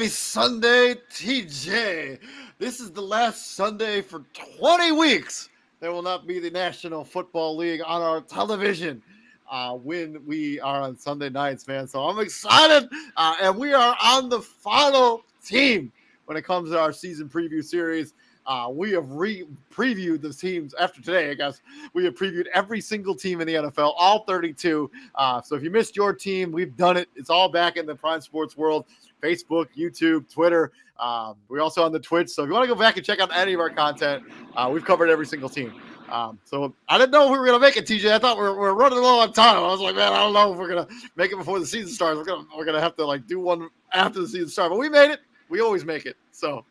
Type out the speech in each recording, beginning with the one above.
Happy Sunday, TJ. This is the last Sunday for 20 weeks. There will not be the National Football League on our television when we are on Sunday nights, man. So I'm excited. And we are on the final team when it comes to our season preview series. We have previewed the teams after today, I guess. We have previewed every single team in the NFL, all 32. So if you missed your team, we've done it. It's all back in the Prime Sports world. Facebook, YouTube, Twitter. We're also on the Twitch. So if you want to go back and check out any of our content, we've covered every single team. So I didn't know if we were going to make it, TJ. I thought we're running low on time. I was like, man, I don't know if we're going to make it before the season starts. We're gonna have to do one after the season starts. But we made it. We always make it. So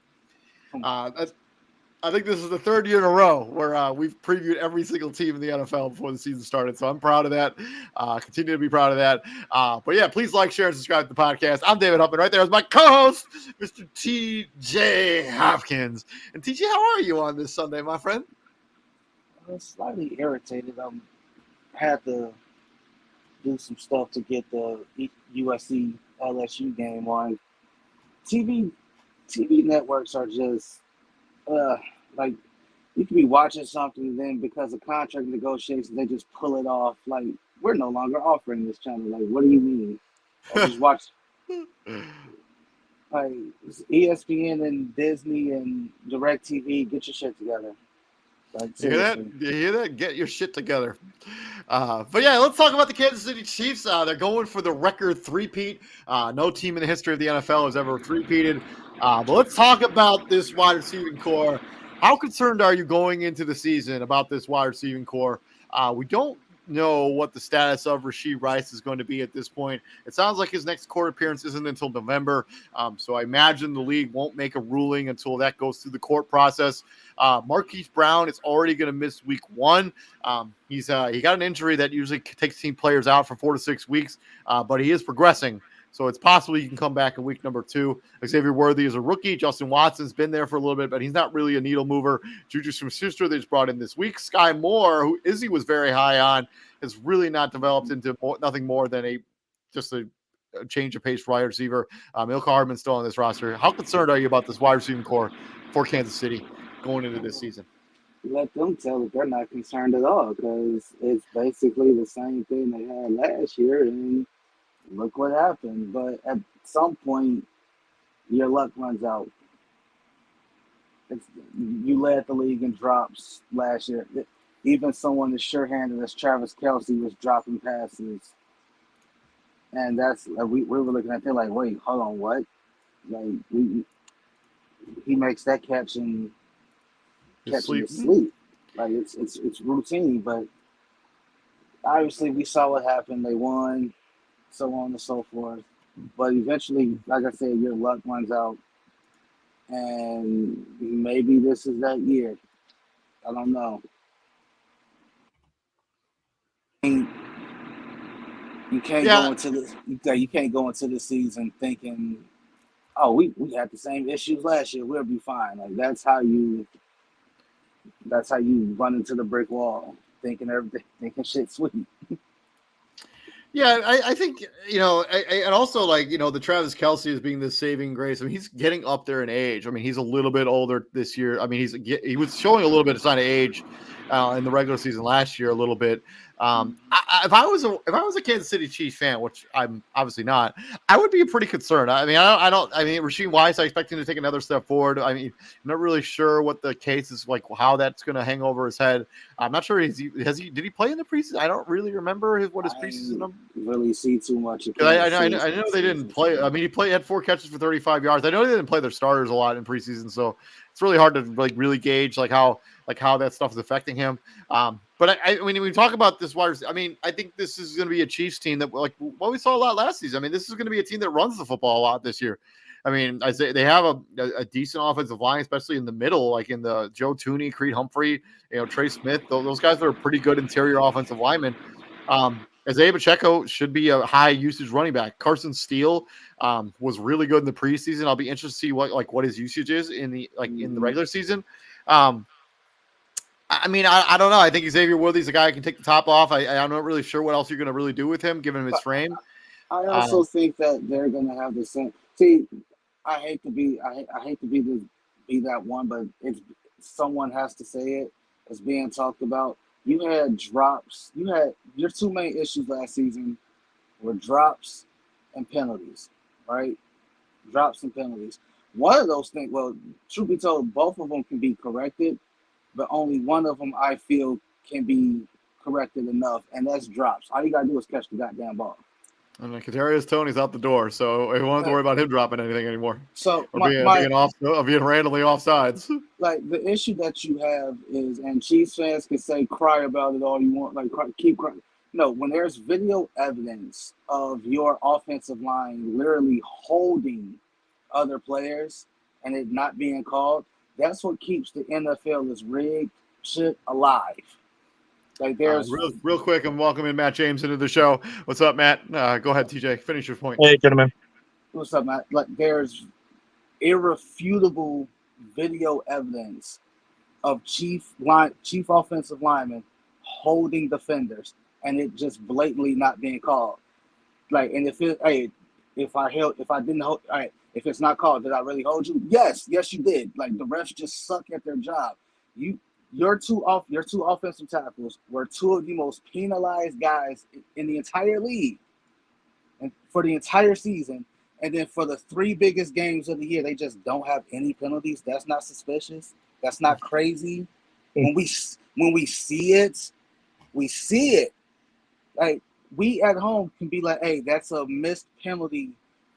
I think this is the third year in a row where we've previewed every single team in the NFL before the season started. So I'm proud of that. Continue to be proud of that. But yeah, please like, share, and subscribe to the podcast. I'm David Huffman. Right there is my co-host, Mr. TJ Hopkins. And TJ, how are you on this Sunday, my friend? I was slightly irritated. I had to do some stuff to get the USC LSU game on. TV networks are just like you could be watching something, and then because of contract negotiations, they just pull it off. Like, we're no longer offering this channel. Like, what do you mean? Or just watch like ESPN and Disney and DirecTV. Get your shit together. Like, you hear that? You hear that? Get your shit together. But yeah, let's talk about the Kansas City Chiefs. They're going for the record three-peat. No team in the history of the NFL has ever three-peated. But let's talk about this wide receiving core. How concerned are you going into the season about this wide receiving core? We don't know what the status of Rashee Rice is going to be at this point. It sounds like his next court appearance isn't until November. So I imagine the league won't make a ruling until that goes through the court process. Marquise Brown is already going to miss week 1. He got an injury that usually takes team players out for 4 to 6 weeks, but he is progressing. So it's possible he can come back in week number 2. Xavier Worthy is a rookie. Justin Watson's been there for a little bit, but he's not really a needle mover. Juju Smith-Schuster they just brought in this week. Sky Moore, who Izzy was very high on, has really not developed into nothing more than a change of pace wide receiver. Ilka Hardman's still on this roster. How concerned are you about this wide receiving core for Kansas City going into this season? Let them tell it they're not concerned at all, because it's basically the same thing they had last year, and look what happened. But at some point, your luck runs out. You led the league in drops last year. Even someone as sure-handed as Travis Kelce was dropping passes. And that's we were looking at it like, wait, hold on, what? Like, he makes that catch and sleep. Like, it's routine. But obviously, we saw what happened. They won, so on and so forth. But eventually, like I said, your luck runs out. And maybe this is that year. I don't know. You can't go into this. You can't go into the season thinking, "Oh, we had the same issues last year. We'll be fine." Like, that's how you run into the brick wall, thinking shit's sweet. Yeah, I think, and also, the Travis Kelce is being the saving grace. I mean, he's getting up there in age. I mean, he's a little bit older this year. I mean, he was showing a little bit of sign of age in the regular season last year, a little bit. If I was a Kansas City Chiefs fan, which I'm obviously not, I would be pretty concerned. I mean, Rashee Rice, I expect him to take another step forward. I mean, I'm not really sure what the case is, like how that's going to hang over his head. I'm not sure. Did he play in the preseason? I don't really remember what his preseason number. Really see too much. I know they didn't play. I mean, he had 4 catches for 35 yards. I know they didn't play their starters a lot in preseason, so it's really hard to really gauge how that stuff is affecting him. But when we talk about this wide receiver, I mean, I think this is going to be a Chiefs team that, like what we saw a lot last season. I mean, this is going to be a team that runs the football a lot this year. I mean, I say they have a decent offensive line, especially in the middle, like in the Joe Tooney, Creed Humphrey, Trey Smith. Those guys are pretty good interior offensive linemen. Isaiah Pacheco should be a high usage running back. Carson Steele was really good in the preseason. I'll be interested to see what his usage is in the regular season. I mean, I don't know. I think Xavier Worthy's a guy who can take the top off. I'm not really sure what else you're going to really do with him, given him his frame. I also think that they're going to have the same. See, I hate to be I hate to be that one, but it's someone has to say it. It's being talked about. You had drops. You had your two main issues last season were drops and penalties, right? Drops and penalties. One of those things, well, truth be told, both of them can be corrected, but only one of them I feel can be corrected enough, and that's drops. All you gotta do is catch the goddamn ball. And Kadarius Toney's out the door, so we won't have to worry about him dropping anything anymore, So or my, being randomly offsides. like the issue that you have is, and Chiefs fans can say cry about it all you want, like keep crying. No, when there's video evidence of your offensive line literally holding other players and it not being called, that's what keeps the NFL is rigged shit alive. Like there's Real quick, I'm welcoming Matt James into the show. What's up, Matt? Go ahead, TJ. Finish your point. Hey, gentlemen. what's up, Matt? Like there's irrefutable video evidence of chief offensive linemen holding defenders and it just blatantly not being called. Like, and if I didn't hold, all right, if it's not called, did I really hold you? Yes, you did. Like the refs just suck at their job. Your two offensive tackles were two of the most penalized guys in the entire league, and for the entire season. And then for the three biggest games of the year, they just don't have any penalties. That's not suspicious. That's not crazy. When we see it, we see it. Like we at home can be like, hey, that's a missed penalty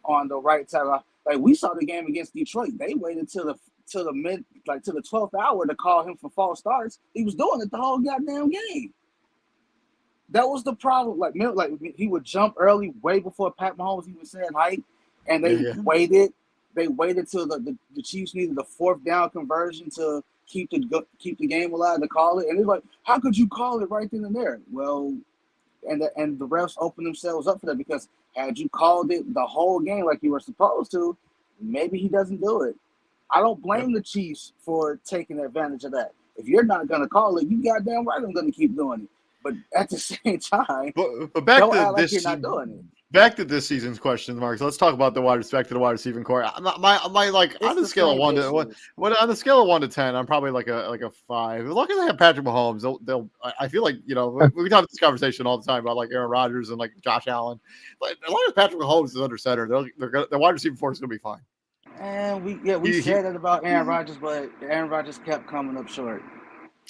on the right side. Like we saw the game against Detroit. They waited till the 12th hour to call him for false starts. He was doing it the whole goddamn game. That was the problem. Like he would jump early, way before Pat Mahomes even said height, and they waited. They waited till the Chiefs needed the fourth down conversion to keep the game alive to call it. And they're like, how could you call it right then and there? Well, and the refs opened themselves up for that, because had you called it the whole game like you were supposed to, maybe he doesn't do it. I don't blame the Chiefs for taking advantage of that. If you're not going to call it, you goddamn right I'm going to keep doing it. But at the same time, but back don't to act this, like you're not doing it. Back to this season's question marks. Let's talk about the wide receiving core. My like on the scale of 1 to 10, I'm probably like a 5. As long as they have Patrick Mahomes, they'll. I feel like we talk this conversation all the time about like Aaron Rodgers and like Josh Allen. But as long as Patrick Mahomes is under center, the wide receiver force is gonna be fine. And we said that about Aaron Rodgers, but Aaron Rodgers kept coming up short.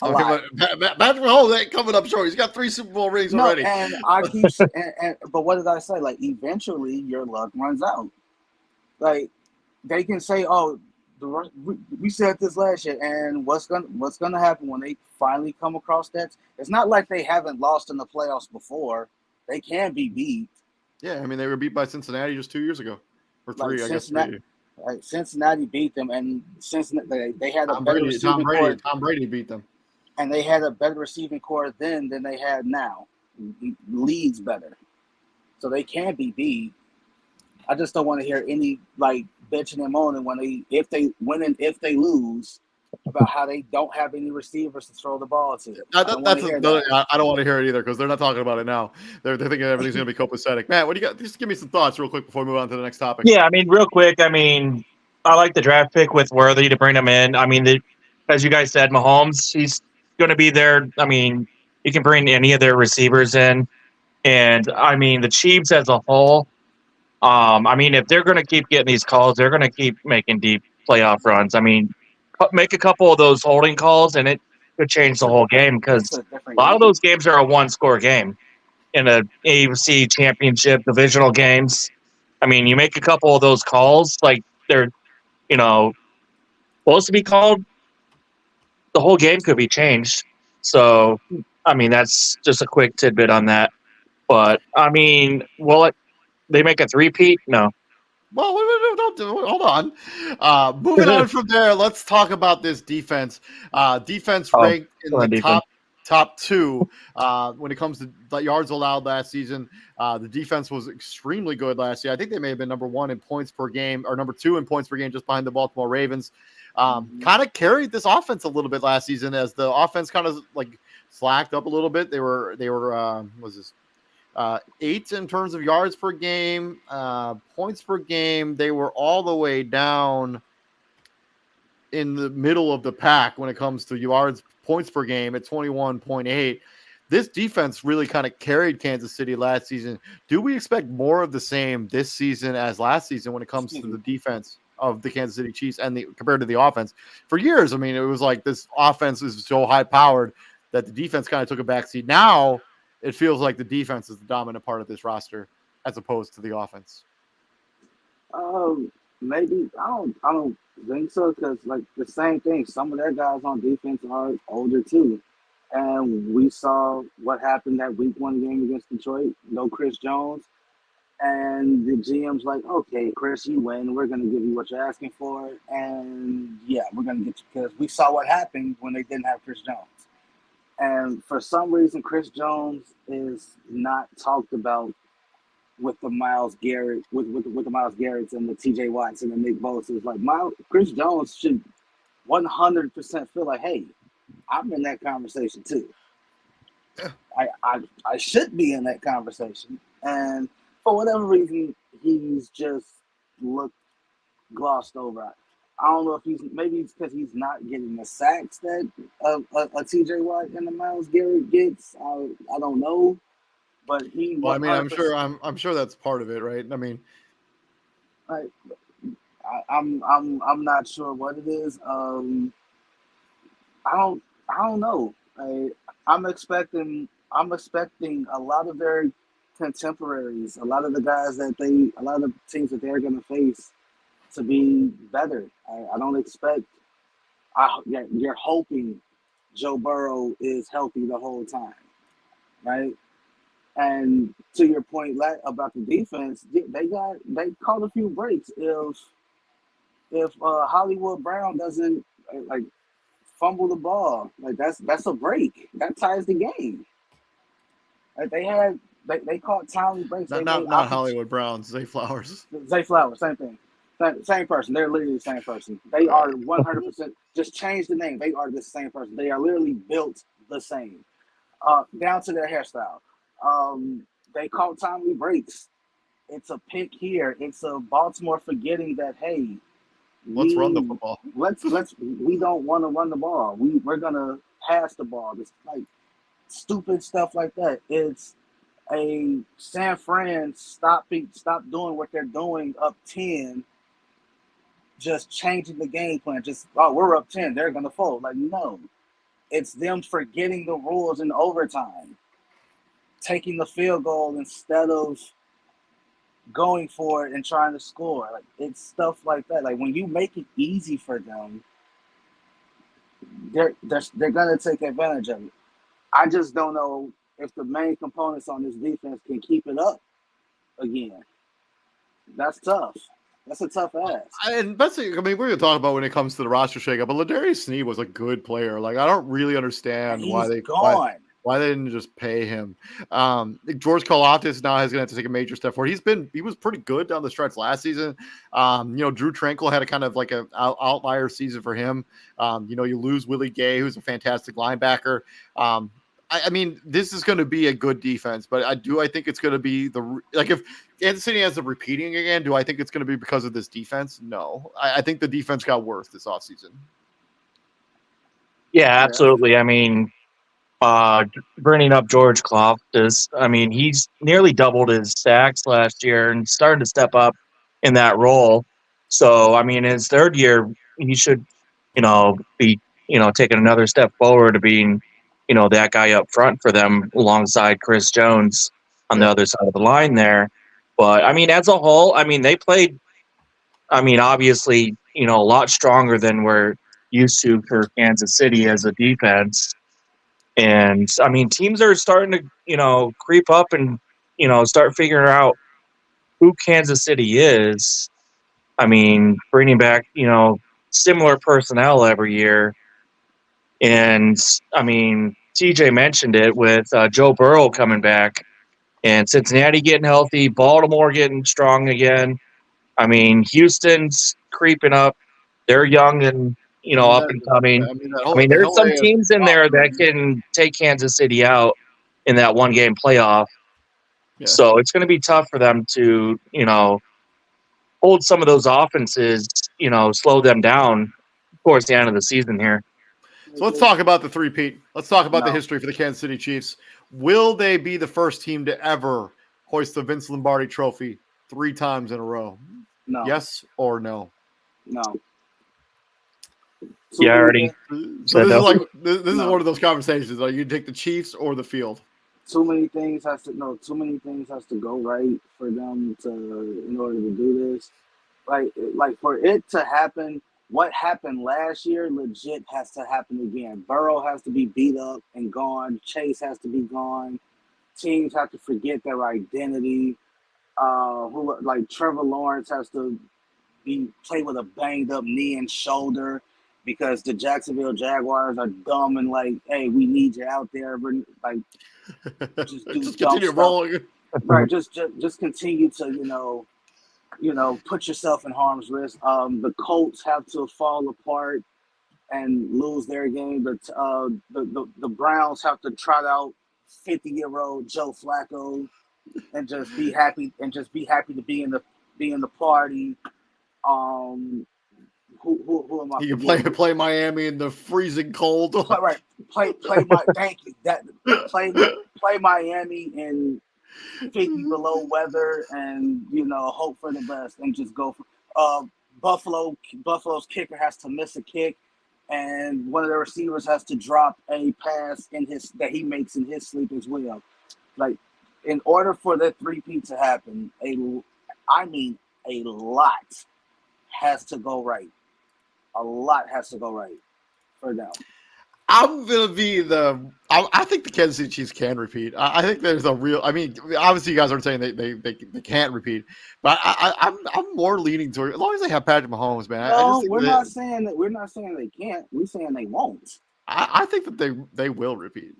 But Patrick Mahomes ain't coming up short. He's got 3 Super Bowl rings already. And I keep but what did I say? Like eventually your luck runs out. Like they can say, "Oh, we said this last year," and what's gonna happen when they finally come across that? It's not like they haven't lost in the playoffs before. They can be beat. Yeah, I mean they were beat by Cincinnati just 2 years ago, or 3, I guess. 3. Like Cincinnati beat them, and Cincinnati they had a better receiving core. Tom Brady beat them. And they had a better receiving core then than they had now. Leads better. So they can be beat. I just don't want to hear any like bitching and moaning if they win and if they lose about how they don't have any receivers to throw the ball to. I don't want to hear it either, because they're not talking about it now. They're thinking everything's going to be copacetic. Matt, what do you got? Just give me some thoughts real quick before we move on to the next topic. Yeah, I mean, real quick. I mean, I like the draft pick with Worthy to bring him in. I mean, as you guys said, Mahomes, he's going to be there. I mean, you can bring any of their receivers in. And, I mean, the Chiefs as a whole, I mean, if they're going to keep getting these calls, they're going to keep making deep playoff runs. I mean, make a couple of those holding calls, and it could change the whole game, because a lot of those games are a one-score game in a AFC championship divisional games. I mean, you make a couple of those calls, like they're, supposed to be called, the whole game could be changed. So, I mean, that's just a quick tidbit on that. But, I mean, will they make a three-peat? No. Well, hold on. Moving on from there, let's talk about this defense. Defense ranked in the top 2 when it comes to yards allowed last season. The defense was extremely good last year. I think they may have been number 1 in points per game, or number 2 in points per game, just behind the Baltimore Ravens. Kind of carried this offense a little bit last season, as the offense kind of like slacked up a little bit. They were Eighth in terms of yards per game, points per game. They were all the way down in the middle of the pack when it comes to yards, points per game at 21.8. This defense really kind of carried Kansas City last season. Do we expect more of the same this season as last season when it comes to the defense of the Kansas City Chiefs and compared to the offense? For years, I mean, it was like this offense is so high powered that the defense kind of took a backseat. Now it feels like the defense is the dominant part of this roster as opposed to the offense. Maybe I don't think so because like the same thing. Some of their guys on defense are older too, and we saw what happened that Week 1 game against Detroit. No Chris Jones, and the GM's like, okay, Chris, you win. We're gonna give you what you're asking for, and yeah, we're gonna get you because we saw what happened when they didn't have Chris Jones. And for some reason, Chris Jones is not talked about with the Miles Garrett, with the Miles Garretts and the T.J. Watts and the Nick Bosa. It's like Chris Jones should 100% feel like, hey, I'm in that conversation too. Yeah. I should be in that conversation, and for whatever reason, he's just looked glossed over. I don't know if maybe it's because he's not getting the sacks that a T.J. Watt and the Miles Garrett gets. I don't know. But he. Well, I mean, I'm sure that's part of it, right? I mean, I'm not sure what it is. I don't know. I'm expecting a lot of their contemporaries, a lot of the teams that they're going to face to be better. I don't expect. You're hoping Joe Burrow is healthy the whole time, right? And to your point about the defense, they caught a few breaks. If Hollywood Brown doesn't like fumble the ball, like that's a break. That ties the game. Like they caught timely breaks. Not Hollywood Brown, Zay Flowers. Zay Flowers, same thing. Same person. They're literally the same person. They are 100%. Just change the name. They are the same person. They are literally built the same, down to their hairstyle. They call timely breaks. It's a pick here. It's a Baltimore forgetting that, hey, let's run the football. We don't want to run the ball. We're gonna pass the ball. It's like stupid stuff like that. It's a San Fran stop doing what they're doing up 10, just changing the game plan. We're up 10, they're gonna fold. Like, no. It's them forgetting the rules in overtime. Taking the field goal instead of going for it and trying to score. Like, it's stuff like that. Like, when you make it easy for them, they're gonna take advantage of it. I just don't know if the main components on this defense can keep it up again. That's tough. That's a tough ask. And that's, I mean, we're going to talk about when it comes to the roster shakeup, but Ladarius Sneed was a good player. Like, I don't really understand why they didn't just pay him. George Karlaftis now is going to have to take a major step forward. He was pretty good down the stretch last season. Drew Tranquil had a kind of like an outlier season for him. You lose Willie Gay, who's a fantastic linebacker. I mean, this is going to be a good defense, but I think it's going to be if Kansas City ends up repeating again, do I think it's going to be because of this defense? No. I think the defense got worse this offseason. Yeah, absolutely. I mean, bringing up George Karlaftis, I mean, he's nearly doubled his sacks last year and starting to step up in that role. So, I mean, his third year, he should, be, taking another step forward to being, that guy up front for them alongside Chris Jones on the other side of the line there. But, I mean, as a whole, I mean, they played, obviously, a lot stronger than we're used to for Kansas City as a defense. And, I mean, teams are starting to, creep up and, start figuring out who Kansas City is. I mean, bringing back, similar personnel every year. And, I mean, TJ mentioned it with Joe Burrow coming back and Cincinnati getting healthy, Baltimore getting strong again. I mean, Houston's creeping up. They're young and, up and coming. I mean, there's some teams in there that can take Kansas City out in that one-game playoff. Yeah. So it's going to be tough for them to, hold some of those offenses, slow them down towards the end of the season here. So let's talk about the three-peat. Let's talk about the No. history for the Kansas City Chiefs. Will they be the first team to ever hoist the Vince Lombardi Trophy 3 times in a row? No. Yes or no? No. Yeah, I already So said this is no. like this is No. one of those conversations. Like you take the Chiefs or the field. Too many things has to go right for them in order to do this. Like for it to happen, what happened last year legit has to happen again. Burrow has to be beat up and gone. Chase has to be gone. Teams have to forget their identity. Who like Trevor Lawrence has to play with a banged up knee and shoulder because the Jacksonville Jaguars are dumb and like, hey, we need you out there. We're like, just do Just dumb continue stuff. rolling. Right? Just continue to put yourself in harm's risk. The Colts have to fall apart and lose their game. The Browns have to trot out 50-year-old Joe Flacco and just be happy to be in the party. Um, who am I You can forgetting? play Miami in the freezing cold. Thank you. Play Miami in 50 below weather and hope for the best and just go for Buffalo's kicker has to miss a kick and one of the receivers has to drop a pass that he makes in his sleep as well. Like in order for the three-peat to happen, a lot has to go right. A lot has to go right for them. I'm gonna be I think the Kansas City Chiefs can repeat. I think there's a real. I mean, obviously, you guys aren't saying they can't repeat, but I'm more leaning toward as long as they have Patrick Mahomes, man. I just No, think we're not saying that. We're not saying they can't. We're saying they won't. I think that they will repeat.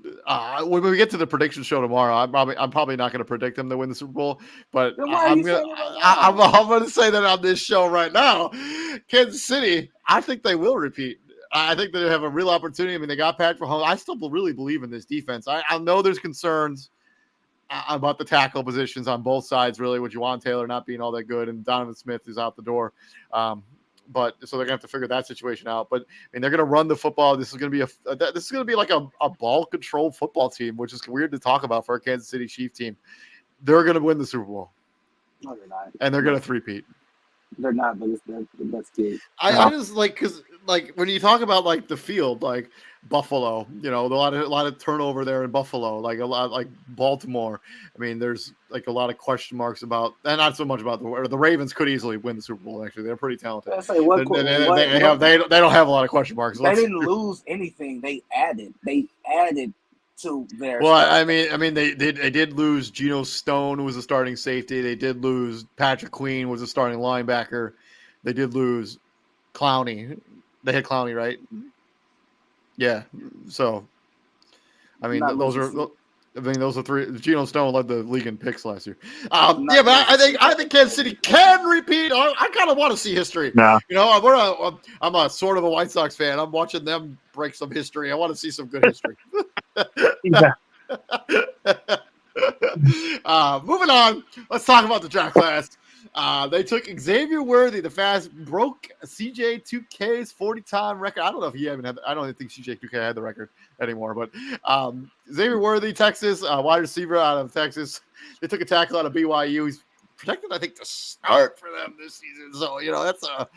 When we get to the prediction show tomorrow, I'm probably not going to predict them to win the Super Bowl, but Then why are you saying it right I'm now? going to say that on this show right now. Kansas City, I think they will repeat. I think they have a real opportunity. I mean, they got Patrick Mahomes. I still really believe in this defense. I know there's concerns about the tackle positions on both sides, really, with Juwan Taylor not being all that good and Donovan Smith is out the door. But so they're gonna have to figure that situation out. But I mean, they're gonna run the football. This is gonna be like a ball control football team, which is weird to talk about for a Kansas City Chief team. They're gonna win the Super Bowl. No, they're not. And they're gonna three-peat. They're not, but that's good. I just because when you talk about like the field, like Buffalo, a lot of turnover there in Buffalo, like a lot like Baltimore. I mean, there's like a lot of question marks about, and not so much about the Ravens could easily win the Super Bowl. Actually, they're pretty talented. I say They don't have a lot of question marks. They didn't lose anything. They added to their. Well, I mean, they did lose Geno Stone, who was a starting safety. They did lose Patrick Queen, was a starting linebacker. They did lose Clowney. They had Clowney, right? Yeah. So, I mean, those are three. Geno Stone led the league in picks last year. But I think Kansas City can repeat. I kind of want to see history. Yeah. I'm a sort of a White Sox fan. I'm watching them break some history. I want to see some good history. Yeah. Moving on, let's talk about the draft class. They took Xavier Worthy, the fast, broke CJ2K's 40-time record. I don't know if he even had. I don't think CJ2K had the record anymore. But Xavier Worthy, Texas, wide receiver out of Texas. They took a tackle out of BYU. He's projected, I think, to start for them this season. So that's a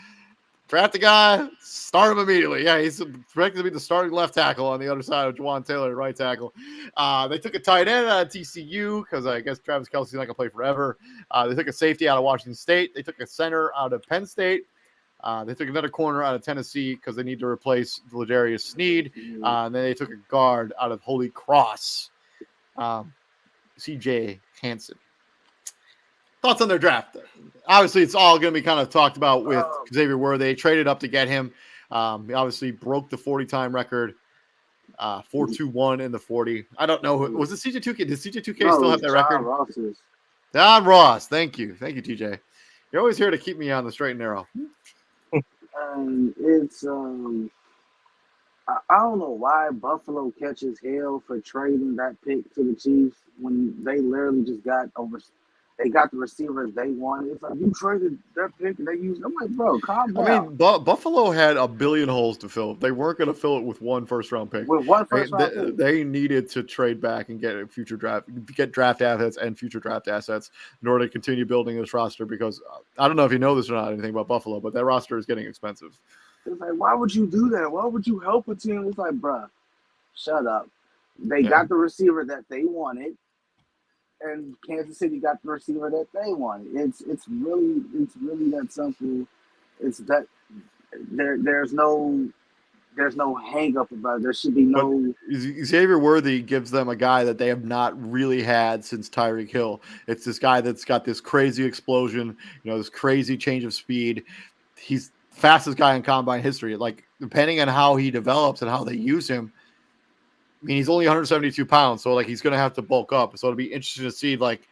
draft the guy, start him immediately. Yeah, he's projected to be the starting left tackle on the other side of Juwan Taylor, right tackle. They took a tight end out of TCU because I guess Travis Kelce's not going to play forever. They took a safety out of Washington State. They took a center out of Penn State. They took another corner out of Tennessee because they need to replace Ladarius Sneed. And then they took a guard out of Holy Cross, CJ Hansen. Thoughts on their draft? Obviously, it's all going to be kind of talked about with Xavier Worthy. They traded up to get him. He obviously broke the 40-time record, 4.21 in the 40. I don't know. Was it CJ2K? Did CJ2K still have that record? Don Ross. Thank you, TJ. You're always here to keep me on the straight and narrow. It's I don't know why Buffalo catches hell for trading that pick to the Chiefs when they literally just got over. They got the receivers they wanted. It's like you traded that pick and they used. I'm like, bro, calm I down. mean, Buffalo had a billion holes to fill. They weren't going to fill it with one first round pick. With one They, first round pick, they needed to trade back and get a get draft assets and future draft assets in order to continue building this roster. Because I don't know if you know this or not, anything about Buffalo, but that roster is getting expensive. it's like, why would you do that? Why would you help a team? It's like, bruh, shut up. They Yeah. got the receiver that they wanted, and Kansas City got the receiver that they wanted. It's really that simple. It's that there's no hang up about it. There should be But no. Xavier Worthy gives them a guy that they have not really had since Tyreek Hill. It's this guy that's got this crazy explosion, this crazy change of speed. He's fastest guy in combine history. Like, depending on how he develops and how they use him, I mean, he's only 172 pounds, so like he's gonna have to bulk up. So it'll be interesting to see, like,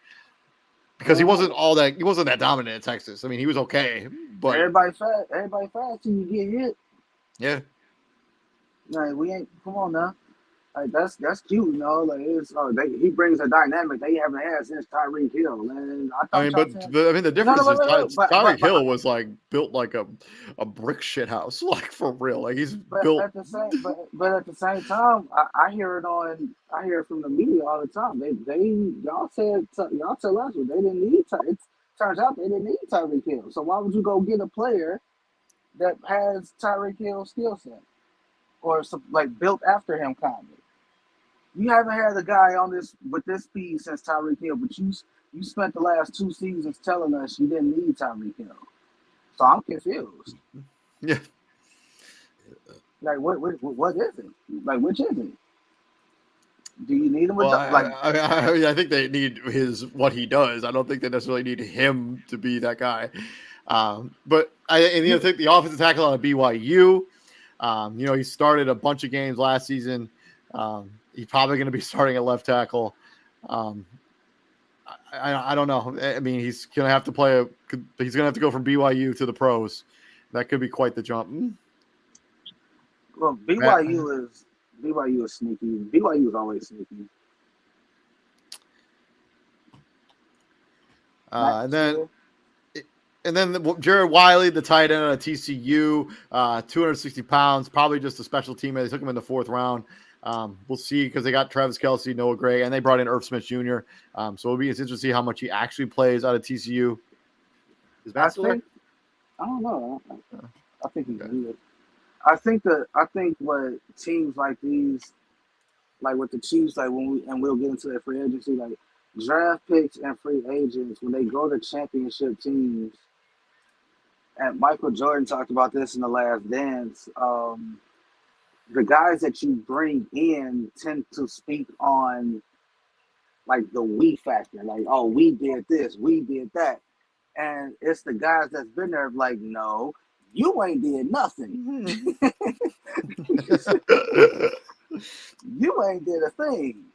because he wasn't that dominant in Texas. I mean, he was okay, but Everybody fast till you get hit. yeah. Like we ain't. Come on now. Like that's cute, Like he brings a dynamic they haven't had since Tyreek Hill, and I I thought mean, y'all but said the difference no, is wait, Tyreek Hill was like built like a brick shit house, like for real. Like he's but built. at the same but at the same time, I hear it from the media all the time. Y'all tell us they didn't need it turns out they didn't need Tyreek Hill. So why would you go get a player that has Tyreek Hill's skill set or some, like built after him kind of? You haven't had a guy on this with this speed since Tyreek Hill, but you spent the last 2 seasons telling us you didn't need Tyreek Hill. So I'm confused. Yeah. Like what is it? Like which is it? Do you need him with Well, like? I think they need what he does. I don't think they necessarily need him to be that guy. But I think the offensive tackle on a BYU. He started a bunch of games last season. He's probably going to be starting at left tackle. I don't know. I mean, he's going to have to he's going to have to go from BYU to the pros. That could be quite the jump. Well, Matt? BYU is sneaky. BYU is always sneaky. And then Jared Wiley, the tight end at TCU, 260 pounds, probably just a special teammate. They took him in the 4th round. We'll see, because they got Travis Kelce, Noah Gray, and they brought in Irv Smith Jr. So it'll be interesting to see how much he actually plays out of TCU. Is Matt still there? I don't know. I think he's good. I think what teams like these, like with the Chiefs, like we'll get into that free agency, like draft picks and free agents, when they go to championship teams, and Michael Jordan talked about this in The Last Dance, the guys that you bring in tend to speak on like the we factor, like, oh, we did this, we did that. And it's the guys that's been there like, no, you ain't did nothing. You ain't did a thing.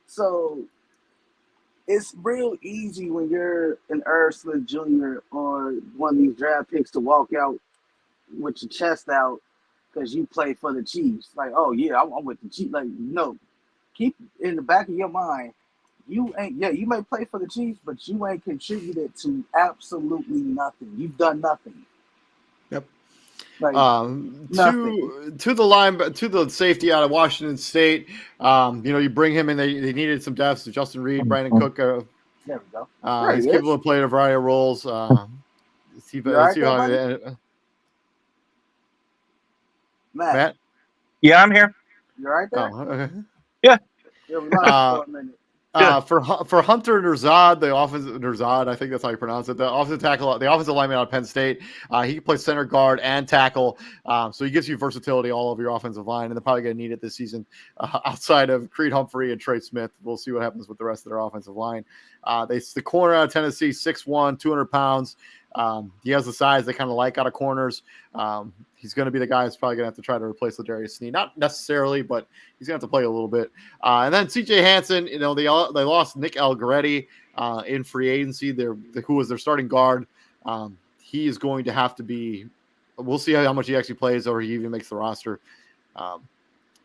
So it's real easy when you're an Irv Smith Jr. or one of these draft picks to walk out with your chest out because you play for the Chiefs. Like, oh yeah, I'm with the Chiefs. Like, no, keep in the back of your mind, you may play for the Chiefs, but you ain't contributed to absolutely nothing. You've done nothing. Yep. Like, to the safety out of Washington State. You bring him in. They needed some depth. So Justin Reed, Brandon Cook. There we go. He's capable of playing a variety of roles. Let's see how Matt. Yeah, I'm here. You right there? Oh, okay. Yeah. Yeah, we lost for a minute. For Hunter Nerzad, Nerzad, I think that's how you pronounce it. The offensive lineman out of Penn State. He can play center, guard, and tackle. So he gives you versatility all over your offensive line, and they're probably going to need it this season. Outside of Creed Humphrey and Trey Smith, we'll see what happens with the rest of their offensive line. The corner out of Tennessee, 6'1", 200 pounds. He has the size they kind of like out of corners. He's going to be the guy who's probably going to have to try to replace L'Jarius Sneed. Not necessarily, but he's going to have to play a little bit. And then C.J. Hansen, they lost Nick Algoretti in free agency. Who was their starting guard. He is going to have to be – we'll see how much he actually plays or he even makes the roster.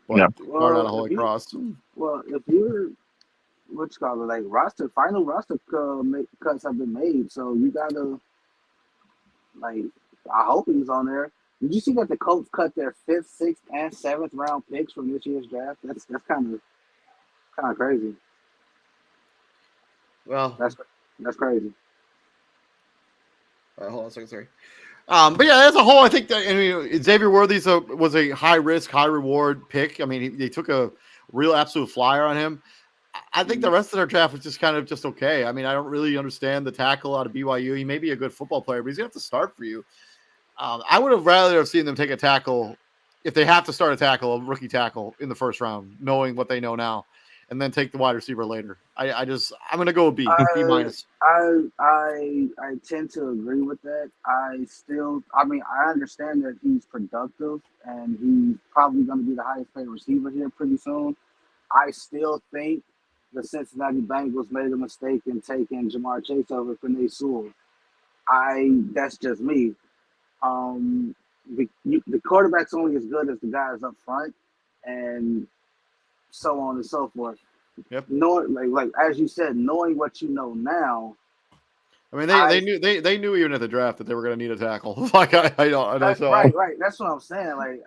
but Yeah. hard out of Holy Cross. If you're what you call it, like final roster cuts have been made, so you gotta like. I hope he's on there. Did you see that the Colts cut their 5th, 6th, and 7th round picks from this year's draft? That's kind of crazy. Well, that's crazy. Hold on a second, sorry. But yeah, as a whole, I think that Xavier Worthy was a high risk, high reward pick. I mean, they took a real absolute flyer on him. I think the rest of their draft was just kind of just okay. I mean, I don't really understand the tackle out of BYU. He may be a good football player, but he's gonna have to start for you. I would have rather have seen them take a tackle if they have to start a rookie tackle in the first round, knowing what they know now, and then take the wide receiver later. I'm gonna go B minus. I tend to agree with that. I understand that he's productive and he's probably going to be the highest paid receiver here pretty soon. I still think the Cincinnati Bengals made a mistake in taking Jamar Chase over Penei Sewell. That's just me. The quarterback's only as good as the guys up front, and so on and so forth. Yep. Knowing, like as you said, knowing what you know now. I mean, they knew even at the draft that they were going to need a tackle. Like I know. So right. That's what I'm saying. Like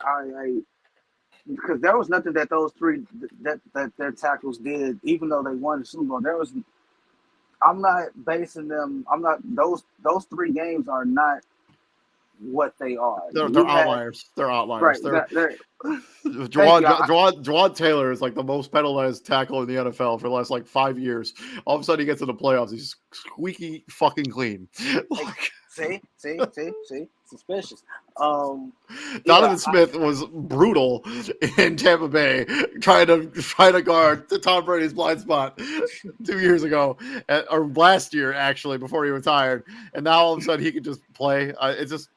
because there was nothing that those three that their tackles did, even though they won the Super Bowl. I'm not basing them. I'm not those 3 games are not what they are. They're outliers. They're outliers. Right. Jawad Taylor is like the most penalized tackle in the NFL for the last like 5 years. All of a sudden he gets to the playoffs. He's squeaky fucking clean. See, suspicious. Donovan Smith was brutal in Tampa Bay, trying to guard Tom Brady's blind spot 2 years ago, or last year actually, before he retired. And now all of a sudden he could just play. It's just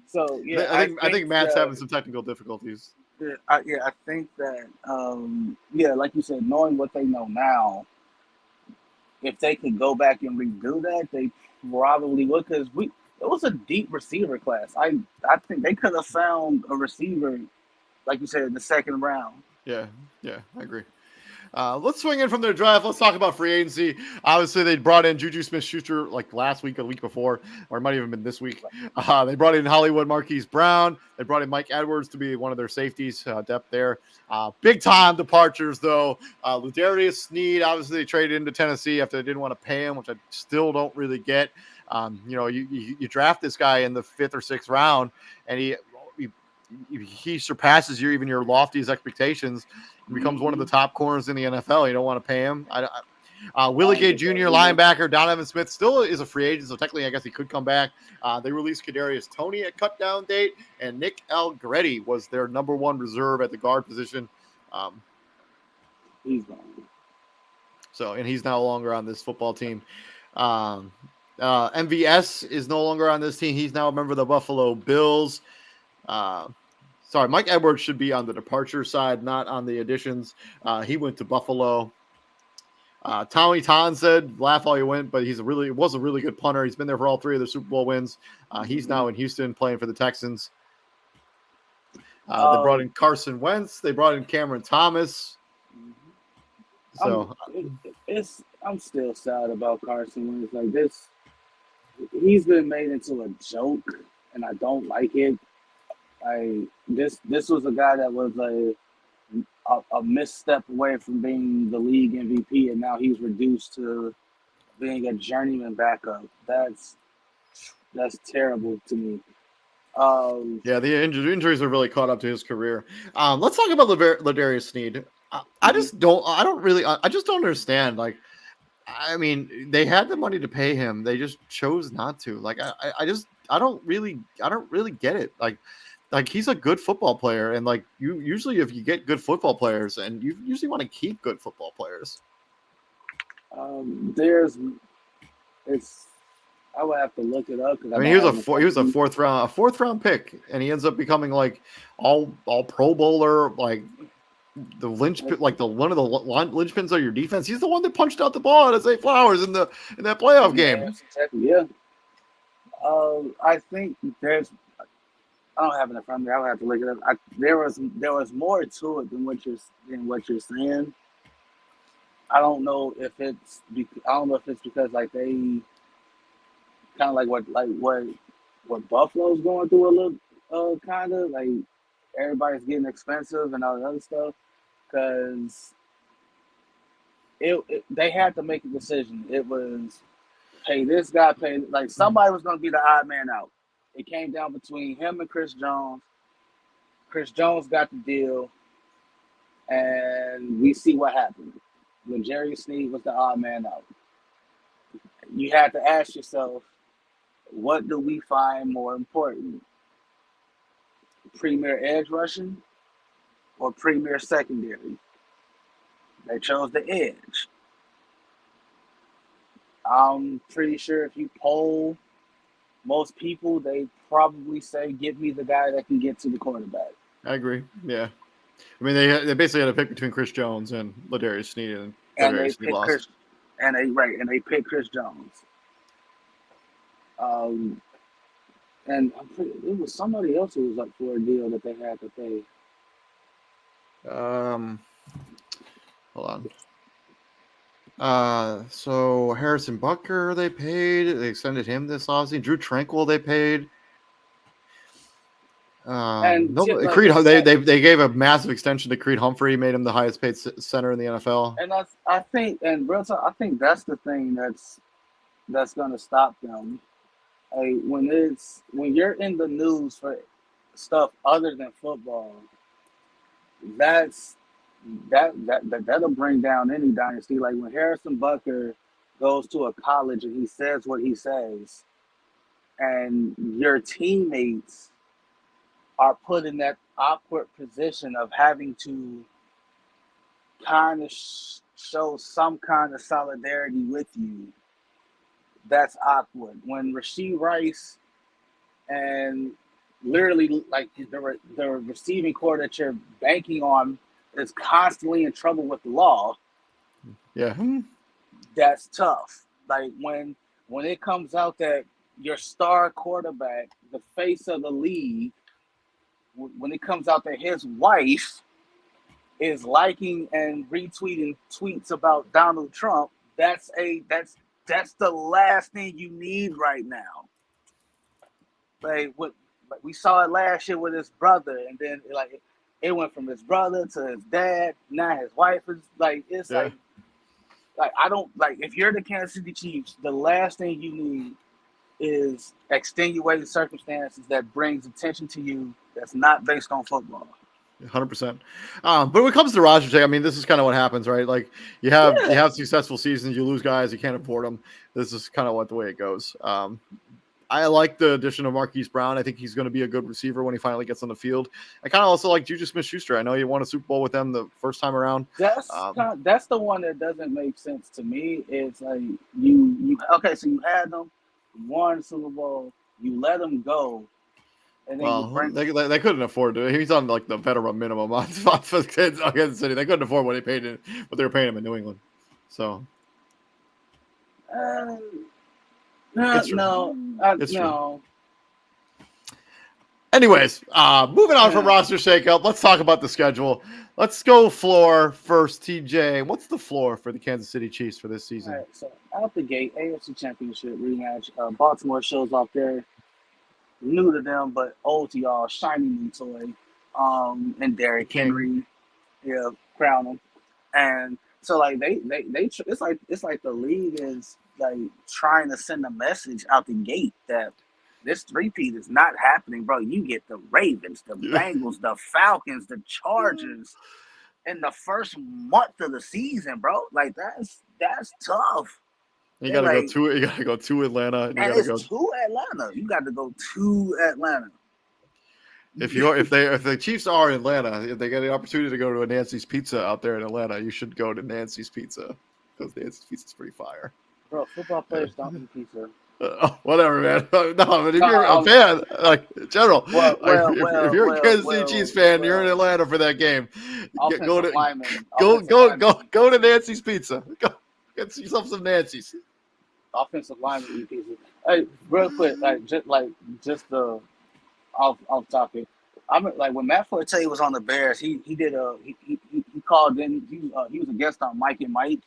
So yeah, I think Matt's having some technical difficulties. I think that like you said, knowing what they know now, if they could go back and redo that, they probably would, because it was a deep receiver class. I think they could have found a receiver, like you said, in the 2nd round. Yeah, I agree. Let's swing in from their draft. Let's talk about free agency. Obviously, they brought in Juju Smith-Schuster like last week or the week before, or it might even been this week. They brought in Hollywood Marquise Brown. They brought in Mike Edwards to be one of their safeties, depth there. Big time departures, though. Ladarius Sneed, obviously, they traded into Tennessee after they didn't want to pay him, which I still don't really get. You draft this guy in the 5th or 6th round, and he surpasses your loftiest expectations. He becomes one of the top corners in the NFL. You don't want to pay him. Willie Gay Jr., linebacker. Donovan Smith still is a free agent, so technically I guess he could come back. They released Kadarius Toney at cut-down date, and Nick Allegretti was their number 1 reserve at the guard position. He's gone. And he's no longer on this football team. MVS is no longer on this team. He's now a member of the Buffalo Bills. Mike Edwards should be on the departure side, not on the additions. He went to Buffalo. Tommy Townsend, laugh all you want, but was a really good punter. He's been there for all 3 of the Super Bowl wins. He's now in Houston playing for the Texans. They brought in Carson Wentz. They brought in Cameron Thomas. So I'm still sad about Carson Wentz. Like this, he's been made into a joke, and I don't like it. This was a guy that was a misstep away from being the league MVP, and now he's reduced to being a journeyman backup. That's terrible to me. The injuries have really caught up to his career. Let's talk about Ladarius Sneed. I just don't understand. Like, I mean, they had the money to pay him. They just chose not to. Like, I don't really get it. Like he's a good football player, and like usually if you get good football players, and you usually want to keep good football players. I would have to look it up. I mean, he was a fourth round pick, and he ends up becoming like all Pro Bowler, like the linchpin, like one of the linchpins of your defense. He's the one that punched out the ball at Zay Flowers in that playoff game. Yeah. I think I don't have it in front of me. I would have to look it up. There was more to it than what you're saying. I don't know if it's because like they kind of what Buffalo's going through a little kind of like everybody's getting expensive and all the other stuff because they had to make a decision. It was pay this guy, pay like somebody was going to be the odd man out. It came down between him and Chris Jones. Chris Jones got the deal, and we see what happened. When Jerry Sneed was the odd man out, you had to ask yourself, what do we find more important? Premier edge rushing or premier secondary? They chose the edge. I'm pretty sure if you poll most people, they probably say, give me the guy that can get to the quarterback. I agree. Yeah. I mean, they basically had to pick between Chris Jones and Ladarius Sneed, and Ladarius Sneed lost. And they picked Chris Jones. And it was somebody else who was up for a deal that they had to pay. Hold on. So Harrison Butker they paid. They extended him this offseason. Drew Tranquil they paid. Creed, they gave a massive extension to Creed Humphrey, made him the highest paid center in the NFL. And I think that's the thing that's going to stop them. Like when you're in the news for stuff other than football, that'll bring down any dynasty. Like when Harrison Butker goes to a college and he says what he says, and your teammates are put in that awkward position of having to kind of show some kind of solidarity with you. That's awkward. When Rashee Rice and literally like the receiving core that you're banking on is constantly in trouble with the law. Yeah, that's tough. Like when it comes out that your star quarterback, the face of the league, when it comes out that his wife is liking and retweeting tweets about Donald Trump, that's the last thing you need right now. Like we saw it last year with his brother, and then it went from his brother to his dad. Now his wife is like I don't like if you're the Kansas City Chiefs, the last thing you need is extenuating circumstances that brings attention to you that's not based on football. 100%. But when it comes to roster, I mean, this is kind of what happens, right? Like you have successful seasons, you lose guys, you can't afford them. This is kind of the way it goes. I like the addition of Marquise Brown. I think he's going to be a good receiver when he finally gets on the field. I kind of also like Juju Smith-Schuster. I know you won a Super Bowl with them the first time around. That's the one that doesn't make sense to me. It's like you so you had them, won the Super Bowl, you let them go. And then they couldn't afford it. He's on like the veteran minimum on for the kids against the City. They couldn't afford what they were paying him in New England. So no. Anyways, moving on from roster shakeup, let's talk about the schedule. Let's go floor first, TJ. What's the floor for the Kansas City Chiefs for this season? All right, so out the gate, AFC Championship rematch. Baltimore shows off there. New to them, but old to y'all, shiny new toy. And Derrick Henry, crown them. And so like they it's like the league is like trying to send a message out the gate that this three-peat is not happening, bro. You get the Ravens, the Bengals, the Falcons, the Chargers in the first month of the season, bro. Like that's tough. You gotta go to Atlanta. And it's to Atlanta. You got to go to Atlanta. If the Chiefs are in Atlanta, if they get the opportunity to go to a Nancy's Pizza out there in Atlanta, you should go to Nancy's Pizza because Nancy's Pizza's pretty fire. Bro, football players don't eat pizza. Whatever, man. No, but if you're a fan, like in general, if you're a Kansas City Chiefs fan, you're in Atlanta for that game. Go to Nancy's Pizza. Go get yourself some Nancy's. Offensive lineman eat pizza. Hey, real quick, just the off topic. I'm like when Matt Forte was on the Bears, he called in. He was a guest on Mike and Mike.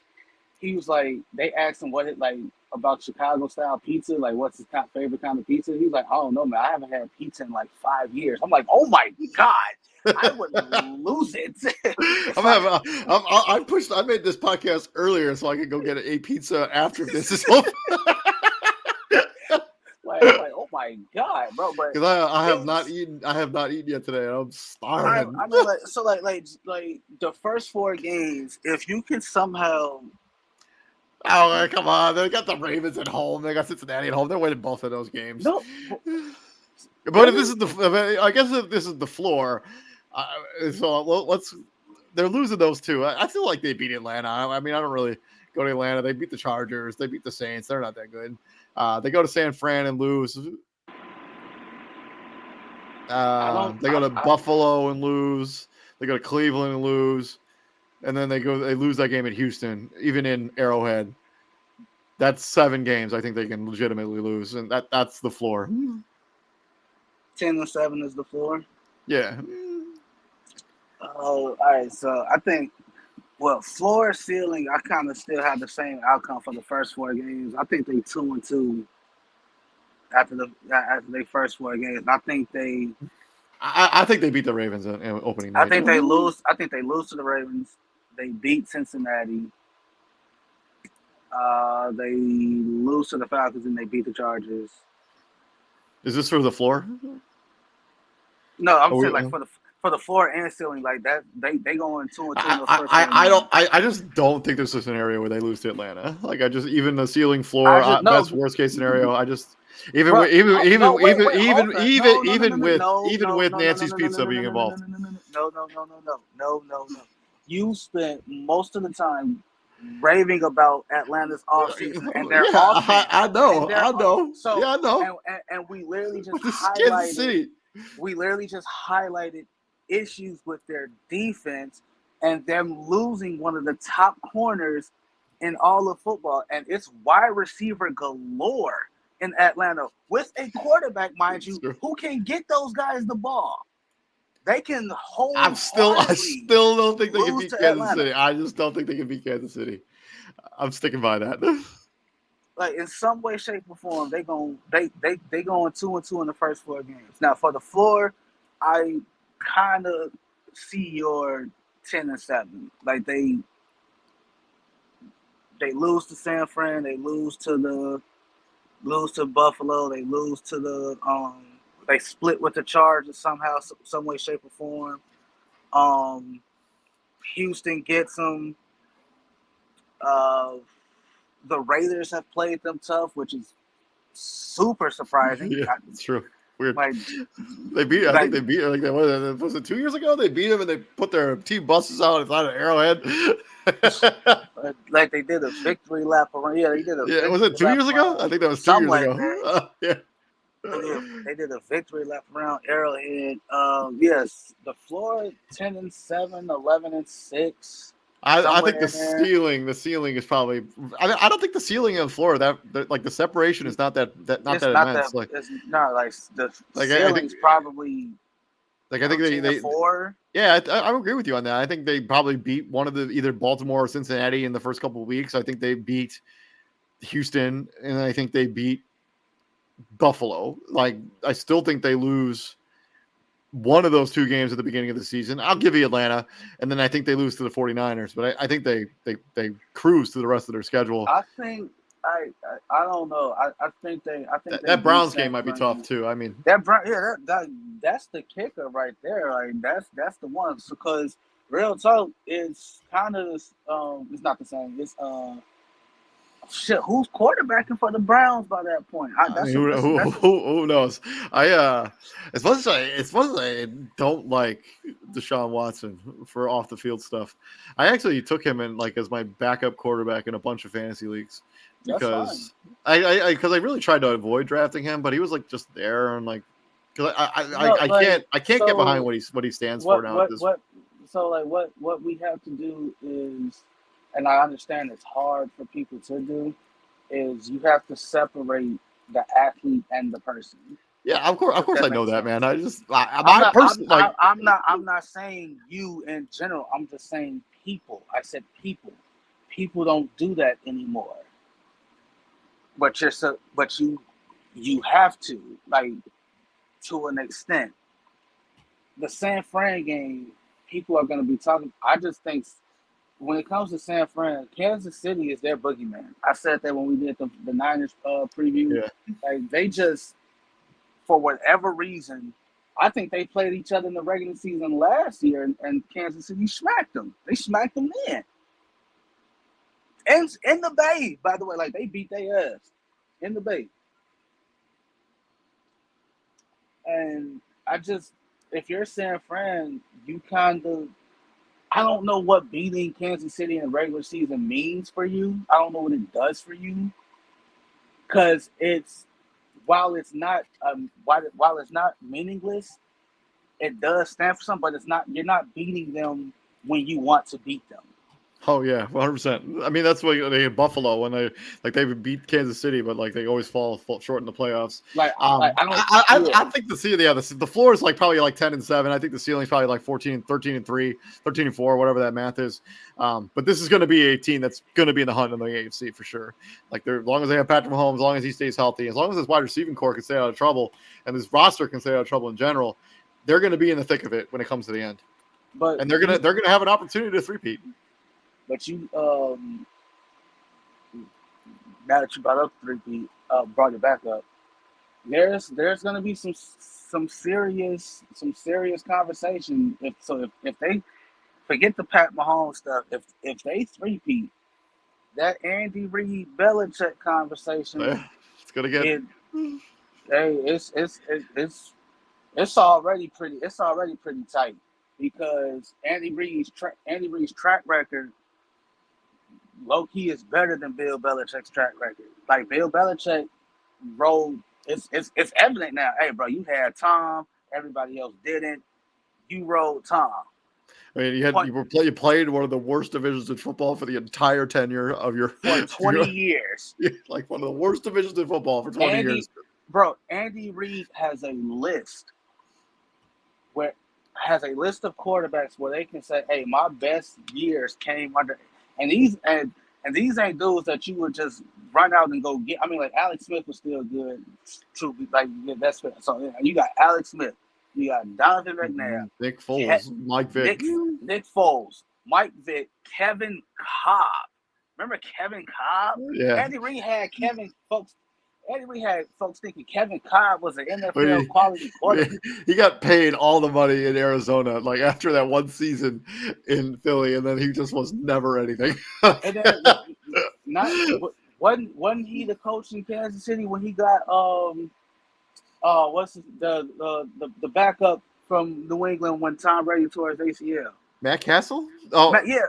He was like, they asked him what it like about Chicago style pizza, like what's his favorite kind of pizza. He was like, I don't know, man. I haven't had pizza in like 5 years. I'm like, oh my god, I would lose it. I'm having. I made this podcast earlier so I could go get a pizza after this is over. Like, I'm like, oh my god, bro. But Because I have not eaten. I have not eaten yet today. I'm starving. I mean, like the first 4 games, if you can somehow. Oh, come on. They got the Ravens at home. They got Cincinnati at home. They're winning both of those games. No. But if this is I guess if this is the floor, so they're losing those two. I feel like they beat Atlanta. I mean, I don't really go to Atlanta. They beat the Chargers. They beat the Saints. They're not that good. They go to San Fran and lose. They go to Buffalo and lose. They go to Cleveland and lose. And then they lose that game at Houston, even in Arrowhead. That's 7 games I think they can legitimately lose, and that's the floor. 10-7 is the floor. Yeah. Oh, all right. So I think, floor ceiling, I kind of still have the same outcome for the first 4 games. I think they 2-2 after their first 4 games. I think they. I think they beat the Ravens in opening night. I think they lose. I think they lose to the Ravens. They beat Cincinnati. They lose to the Falcons and they beat the Chargers. Is this for the floor? No, I'm saying like for the floor and ceiling, like that they going 2-2 in the first. I just don't think there's a scenario where they lose to Atlanta. Like even the ceiling floor, best worst case scenario. I just even with Nancy's Pizza being involved. No. You spent most of the time raving about Atlanta's offseason and their offense. I know. So, yeah, I know. And we literally just Kansas City. We literally just highlighted issues with their defense and them losing one of the top corners in all of football. And it's wide receiver galore in Atlanta with a quarterback, mind you, who can get those guys the ball. They can hold. I still don't think they can beat Kansas City. I just don't think they can beat Kansas City. I'm sticking by that. Like in some way, shape, or form, they going 2-2 in the first 4 games. Now for the floor, I kind of see your 10-7. Like they lose to San Fran, they lose to Buffalo, they lose to the they split with the Chargers somehow, some way, shape, or form. Houston gets them. The Raiders have played them tough, which is super surprising. Yeah, it's true. Weird. Like, I think they beat. Like, was it 2 years ago? They beat them and they put their team buses out inside of Arrowhead. Like they did a victory lap around. Yeah, they did a. Yeah, was it 2 years ago? I think that was 2 years ago. Yeah. They did a victory lap around Arrowhead. Yes, the floor 10-7, 11-6. I think the ceiling is probably. I don't think the ceiling and the floor that like the separation is not that immense. Like it's not like the ceiling's probably. Like I think they 4. Yeah, I agree with you on that. I think they probably beat one of the either Baltimore or Cincinnati in the first couple of weeks. I think they beat Houston, and I think they beat Buffalo. Like I still think they lose one of those 2 games at the beginning of the season. I'll give you Atlanta, and then I think they lose to the 49ers, but I think they cruise to the rest of their schedule. I think I don't know. I think that Browns game might be tough too. I mean that's the kicker right there. Like that's the one. Because real talk is kind of it's not the same. It's shit, who's quarterbacking for the Browns by that point? Who knows? As much as I don't like Deshaun Watson for off the field stuff, I actually took him in like as my backup quarterback in a bunch of fantasy leagues because I really tried to avoid drafting him, but he was like just there and like because I can't get behind what he stands for now. What we have to do is. And I understand it's hard for people to do, is you have to separate the athlete and the person. Yeah, of course, I know makes that, sense. man. I just, I'm my not. person, like, I'm not saying you in general. I'm just saying people. I said people. People don't do that anymore. But you have to, like, to an extent. The San Fran game, people are going to be talking. I just think when it comes to San Fran, Kansas City is their boogeyman. I said that when we did the Niners preview. yeah. Like, they just, for whatever reason, I think they played each other in the regular season last year, and Kansas City smacked them. They smacked them then. And in the Bay, by the way, like, they beat their ass in the Bay. And I just, if you're San Fran, you kind of, I don't know what beating Kansas City in the regular season means for you. I don't know what it does for you, because while it's not while it's not meaningless, it does stand for something. But it's not, you're not beating them when you want to beat them. Oh yeah, 100%. I mean, that's what they in Buffalo when they beat Kansas City, but like they always fall short in the playoffs. Like, I don't. I think the floor is like probably like 10-7. I think the ceiling's probably like 13-3, 13-4, whatever that math is. But this is going to be a team that's going to be in the hunt in the AFC for sure. Like, as long as they have Patrick Mahomes, as long as he stays healthy, as long as this wide receiving core can stay out of trouble, and this roster can stay out of trouble in general, they're going to be in the thick of it when it comes to the end. But And they're gonna have an opportunity to three-peat. But you, now that you brought up three-peat, brought it back up, there's going to be some serious conversation. If they forget the Pat Mahomes stuff, if they three-peat, that Andy Reid Belichick conversation, Yeah, it's gonna get. It's already pretty tight, because Andy Reid's track record, low key, is better than Bill Belichick's track record. Like, Bill Belichick rode. It's evident now. Hey, bro, you had Tom. Everybody else didn't. You rode Tom. I mean, you played one of the worst divisions in football for the entire tenure of your for 20 years. Like one of the worst divisions in football for 20 years. Bro, Andy Reid has a list of quarterbacks where they can say, "Hey, my best years came under," and these ain't dudes that you would just run out and go get. I mean, like, Alex Smith was still good, truly. Like, that's so. You got Alex Smith, you got Donovan McNabb, Nick Foles, Mike Vick, Nick Foles, Mike Vick, Kevin Cobb. Remember Kevin Cobb? Yeah. Andy Reid had folks thinking Kevin Cobb was an NFL quality quarterback. He got paid all the money in Arizona, like after that one season in Philly, and then he just was never anything. And then wasn't he the coach in Kansas City when he got the backup from New England when Tom Brady tore his ACL? Matt Castle? Oh yeah.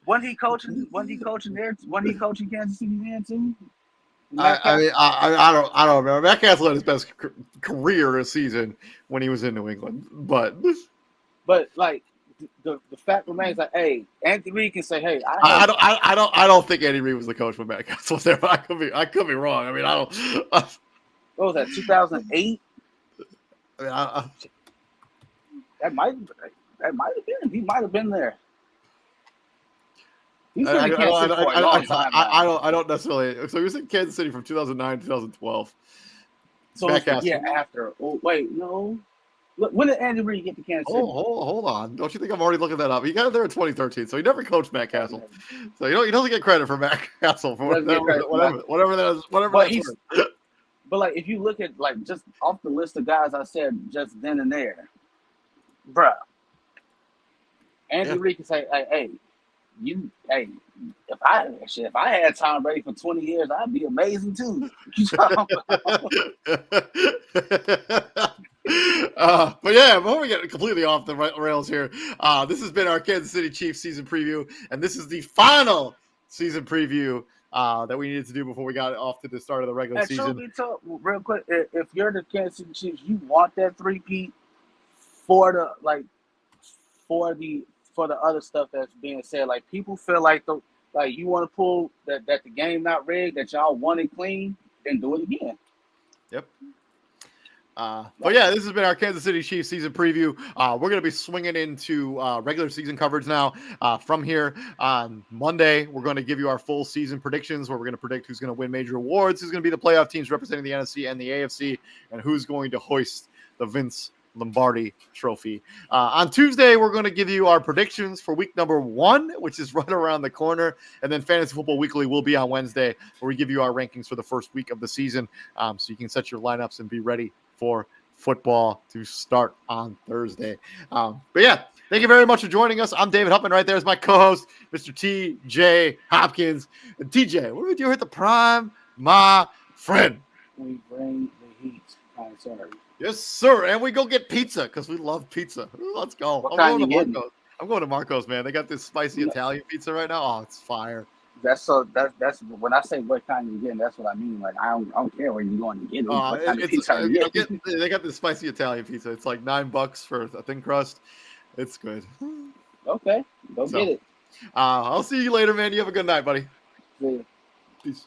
Wasn't he coaching there? Wasn't he coaching Kansas City then too? I don't remember. Matt Castle had his best career this season when he was in New England, but like, the fact remains that, hey, Andy Reid can say, hey, I don't think Andy Reid was the coach when Matt Castle was there, but I could be wrong. I mean, I don't. What was that, 2008? I mean, that might have been. He might have been there. I don't necessarily. So he was in Kansas City from 2009 to 2012. So after. Oh, wait, no. Look, when did Andy Reid get to Kansas City? Hold on. Don't you think I'm already looking that up? He got there in 2013, so he never coached Matt Castle. So he doesn't get credit for Matt Castle for whatever that is. But like, if you look at, like, just off the list of guys I said just then and there, bruh, Andy Reid can say, hey, if I had Tom Brady for 20 years, I'd be amazing too. But yeah, before we get completely off the rails here, this has been our Kansas City Chiefs season preview, and this is the final season preview that we needed to do before we got off to the start of the regular season. Real quick, if you're the Kansas City Chiefs, you want that three-peat for the other stuff that's being said. Like, people feel like you want to pull that the game not rigged, that y'all want it clean, then do it again. Yep. But yeah, this has been our Kansas City Chiefs season preview. We're going to be swinging into regular season coverage now. From here on Monday, we're going to give you our full season predictions, where we're going to predict who's going to win major awards, who's going to be the playoff teams representing the NFC and the AFC, and who's going to hoist the Vince Lombardi trophy. On Tuesday, we're going to give you our predictions for week number 1, which is right around the corner. And then Fantasy Football Weekly will be on Wednesday, where we give you our rankings for the first week of the season. So you can set your lineups and be ready for football to start on Thursday. But yeah, thank you very much for joining us. I'm David Huffman. Right there is my co-host, Mr. TJ Hopkins. And TJ, what do we do at the prime, my friend? We bring the heat. Sorry. Yes, sir. And we go get pizza because we love pizza. Ooh, let's go. What I'm kind going you to getting? Marco's. I'm going to Marco's, man. They got this spicy Italian pizza right now. Oh, it's fire. That's when I say what kind you getting, that's what I mean. Like I don't care where you're going to get it. What kind of pizza are you getting? They got this spicy Italian pizza. It's like $9 for a thin crust. It's good. Okay, go get it. I'll see you later, man. You have a good night, buddy. See ya. Peace.